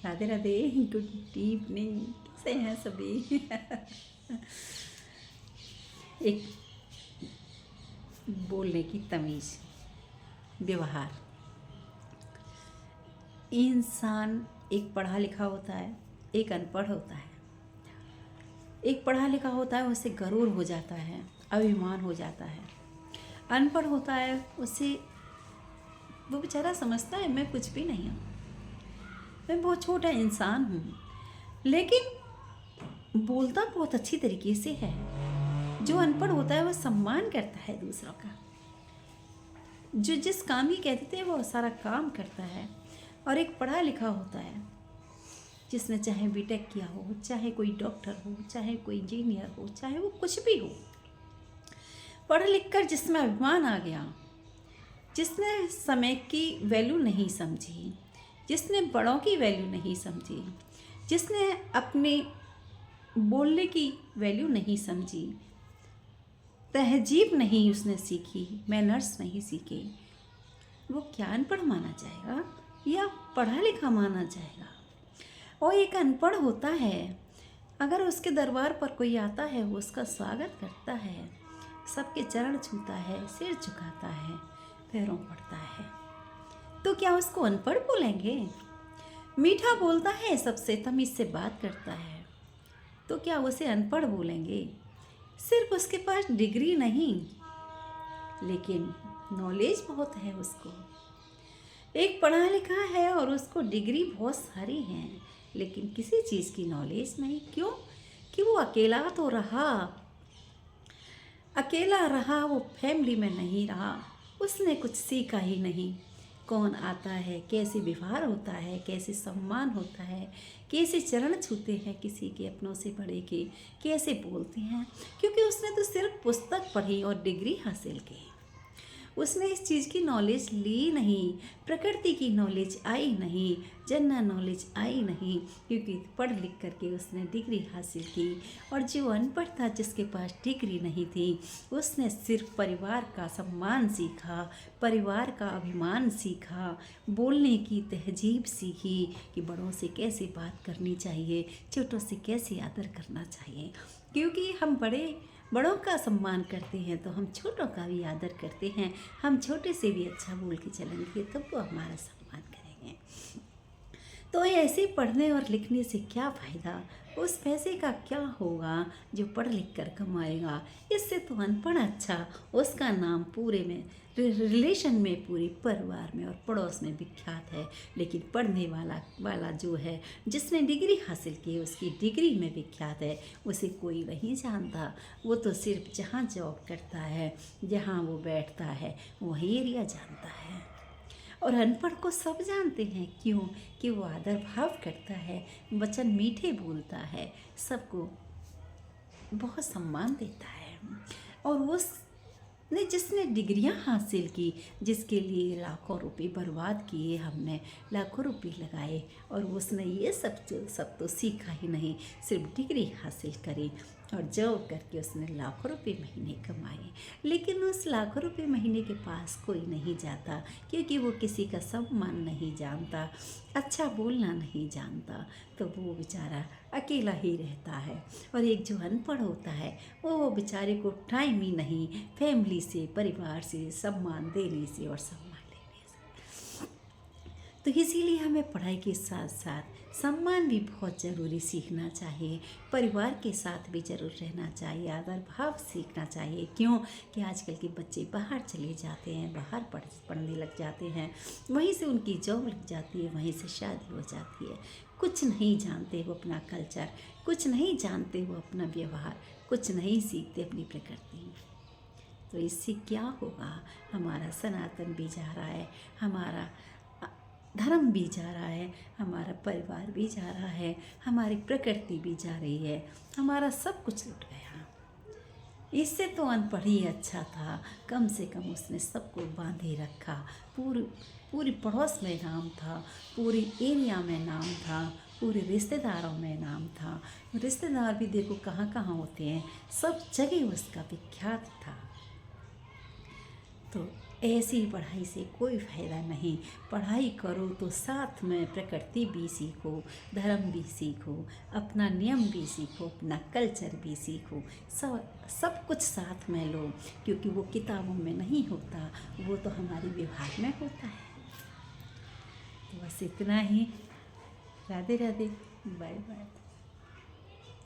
Radhe Radhe, good evening. कैसे हैं सभी? एक बोलने की तमीज़, व्यवहार। इंसान एक पढ़ा लिखा होता है, एक अनपढ़ होता है। एक पढ़ा लिखा होता है, उससे गरूर हो जाता है, अभिमान हो जाता है। अनपढ़ होता है, उससे वो बेचारा समझता है मैं कुछ भी नहीं हूँ, मैं बहुत छोटा इंसान हूँ, लेकिन बोलता बहुत अच्छी तरीके से है। जो अनपढ़ होता है वो सम्मान करता है दूसरों का, जो जिस काम की कहते थे वो सारा काम करता है। और एक पढ़ा लिखा होता है जिसने चाहे बीटेक किया हो, चाहे कोई डॉक्टर हो, चाहे कोई इंजीनियर हो, चाहे वो कुछ भी हो, पढ़ लिख कर जिसमें अभिमान आ गया, जिसने समय की वैल्यू नहीं समझी, जिसने बड़ों की वैल्यू नहीं समझी, जिसने अपने बोलने की वैल्यू नहीं समझी, तहजीब नहीं उसने सीखी, मैनर्स नहीं सीखे, वो क्या अनपढ़ माना जाएगा या पढ़ा लिखा माना जाएगा? और एक अनपढ़ होता है, अगर उसके दरबार पर कोई आता है वो उसका स्वागत करता है, सबके चरण छूता है, सिर झुकाता है, पैरों पड़ता है, तो क्या उसको अनपढ़ बोलेंगे? मीठा बोलता है, सबसे तमीज़ से बात करता है, तो क्या उसे अनपढ़ बोलेंगे? सिर्फ उसके पास डिग्री नहीं, लेकिन नॉलेज बहुत है उसको। एक पढ़ा लिखा है और उसको डिग्री बहुत सारी हैं, लेकिन किसी चीज़ की नॉलेज नहीं। क्यों? कि वो अकेला तो रहा, अकेला रहा, वो फैमिली में नहीं रहा, उसने कुछ सीखा ही नहीं। कौन आता है, कैसे व्यवहार होता है, कैसे सम्मान होता है, कैसे चरण छूते हैं किसी के, अपनों से बड़े के, कैसे बोलते हैं, क्योंकि उसने तो सिर्फ पुस्तक पढ़ी और डिग्री हासिल की। उसने इस चीज़ की नॉलेज ली नहीं, प्रकृति की नॉलेज आई नहीं, जनरल नॉलेज आई नहीं, क्योंकि पढ़ लिख करके उसने डिग्री हासिल की। और जो अनपढ़ था, जिसके पास डिग्री नहीं थी, उसने सिर्फ परिवार का सम्मान सीखा, परिवार का अभिमान सीखा, बोलने की तहजीब सीखी कि बड़ों से कैसे बात करनी चाहिए, छोटों से कैसे आदर करना चाहिए। क्योंकि हम बड़ों का सम्मान करते हैं तो हम छोटों का भी आदर करते हैं। हम छोटे से भी अच्छा बोल के चलेंगे तब वो हमारा सम्मान करेंगे। तो ऐसे पढ़ने और लिखने से क्या फ़ायदा? उस पैसे का क्या होगा जो पढ़ लिख कर कमाएगा? इससे तो अनपढ़ अच्छा, उसका नाम पूरे में, रिलेशन में, पूरे परिवार में और पड़ोस में विख्यात है। लेकिन पढ़ने वाला जो है, जिसने डिग्री हासिल की, उसकी डिग्री में विख्यात है, उसे कोई नहीं जानता। वो तो सिर्फ जहाँ जॉब करता है, जहाँ वो बैठता है, वही एरिया जानता है। और अनपढ़ को सब जानते हैं। क्यों? कि वो आदर भाव करता है, वचन मीठे बोलता है, सबको बहुत सम्मान देता है। और उसने जिसने डिग्रियां हासिल की, जिसके लिए लाखों रुपए बर्बाद किए, हमने लाखों रुपए लगाए, और उसने ये सब तो सीखा ही नहीं, सिर्फ डिग्री हासिल करी और जॉब करके उसने लाखों रुपए महीने कमाए। लेकिन उस लाखों रुपए महीने के पास कोई नहीं जाता, क्योंकि वो किसी का सम्मान नहीं जानता, अच्छा बोलना नहीं जानता, तो वो बेचारा अकेला ही रहता है। और एक जो अनपढ़ होता है, वो बेचारे को टाइम ही नहीं फैमिली से, परिवार से सम्मान देने से और सम्मान लेने से। तो इसीलिए हमें पढ़ाई के साथ साथ सम्मान भी बहुत ज़रूरी सीखना चाहिए, परिवार के साथ भी ज़रूर रहना चाहिए, आदर भाव सीखना चाहिए। क्यों? कि आजकल के बच्चे बाहर चले जाते हैं, बाहर पढ़ने लग जाते हैं, वहीं से उनकी जॉब लग जाती है, वहीं से शादी हो जाती है। कुछ नहीं जानते वो अपना कल्चर, कुछ नहीं जानते वो अपना व्यवहार, कुछ नहीं सीखते अपनी प्रकृति। तो इससे क्या होगा? हमारा सनातन भी जा रहा है, हमारा धर्म भी जा रहा है, हमारा परिवार भी जा रहा है, हमारी प्रकृति भी जा रही है, हमारा सब कुछ लुट गया। इससे तो अनपढ़ ही अच्छा था, कम से कम उसने सबको बांधे रखा, पूरी पड़ोस में नाम था, पूरी एरिया में नाम था, पूरे रिश्तेदारों में नाम था। रिश्तेदार भी देखो कहाँ कहाँ होते हैं, सब जगह उसका विख्यात था। तो ऐसी पढ़ाई से कोई फ़ायदा नहीं। पढ़ाई करो तो साथ में प्रकृति भी सीखो, धर्म भी सीखो, अपना नियम भी सीखो, अपना कल्चर भी सीखो। सब कुछ साथ में लो, क्योंकि वो किताबों में नहीं होता, वो तो हमारे व्यवहार में होता है। तो बस इतना ही। Radhe Radhe, bye bye.